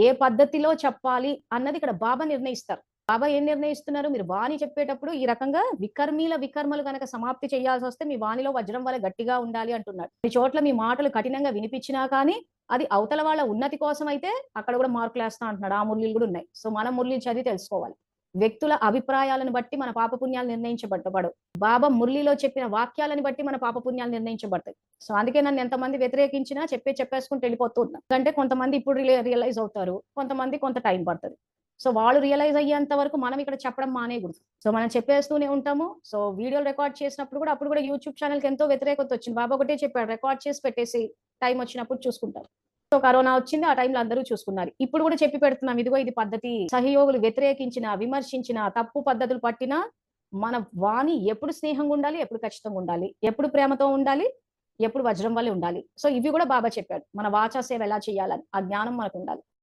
ఏ పద్ధతిలో చెప్పాలి అన్నది ఇక్కడ బాబా నిర్ణయిస్తారు. బాబా ఏం నిర్ణయిస్తున్నారు? మీరు వాణి చెప్పేటప్పుడు ఈ రకంగా వికర్మలు గనక సమాప్తి చేయాల్సొస్తే మీ వాణిలో వజ్రం వలె గట్టిగా ఉండాలి అంటున్నాడు. ఈ చోట్ల మీ మాటలు కఠినంగా వినిపించినా కానీ అది అవతల వాళ్ళ ఉన్నతి కోసం అయితే అక్కడ కూడా మార్కులేస్తా అంటున్నాడు. ఆ మురళీలు కూడా ఉన్నాయి. సో మనం మురళీలు చదివి తెలుసుకోవాలి. వ్యక్తుల అభిప్రాయాలను బట్టి మన పాపపుణ్యాలు నిర్ణయించబడతాడు. బాబా మురళిలో చెప్పిన వాక్యాలను బట్టి మన పాపపుణ్యాలు నిర్ణయించబడతాయి. సో అందుకే నన్ను ఎంతమంది వ్యతిరేకించినా చెప్పేసుకుంటూ వెళ్ళిపోతూ ఉన్నా. అంటే కొంతమంది ఇప్పుడు రియలైజ్ అవుతారు, కొంతమంది కొంత టైం పడుతుంది. సో వాళ్ళు రియలైజ్ అయ్యేంత వరకు మనం ఇక్కడ చెప్పడం మానేయకూడదు. సో మనం చెప్పేస్తూనే ఉంటాము. సో వీడియోలు రికార్డ్ చేసినప్పుడు కూడా అప్పుడు కూడా యూట్యూబ్ ఛానల్కి ఎంతో వ్యతిరేకత వచ్చింది. బాబా ఒకటే చెప్పాడు, రికార్డ్ చేసి పెట్టేసి టైం వచ్చినప్పుడు చూసుకుంటారు. సో కరోనా వచ్చింది, ఆ టైంలో అందరూ చూసుకున్నారు. ఇప్పుడు కూడా చెప్పి పెడుతున్నాం, ఇదిగో ఇది పద్ధతి. సహయోగులు వ్యతిరేకించిన, విమర్శించిన, తప్పు పద్ధతులు పట్టినా మన వాణి ఎప్పుడు స్నేహంగా ఉండాలి, ఎప్పుడు ఖచ్చితంగా ఉండాలి, ఎప్పుడు ప్రేమతో ఉండాలి, ఎప్పుడు వజ్రం వల్లే ఉండాలి. సో ఇవి కూడా బాబా చెప్పాడు. మన వాచా సేవ ఎలా చేయాలని ఆ జ్ఞానం మనకు ఉండాలి.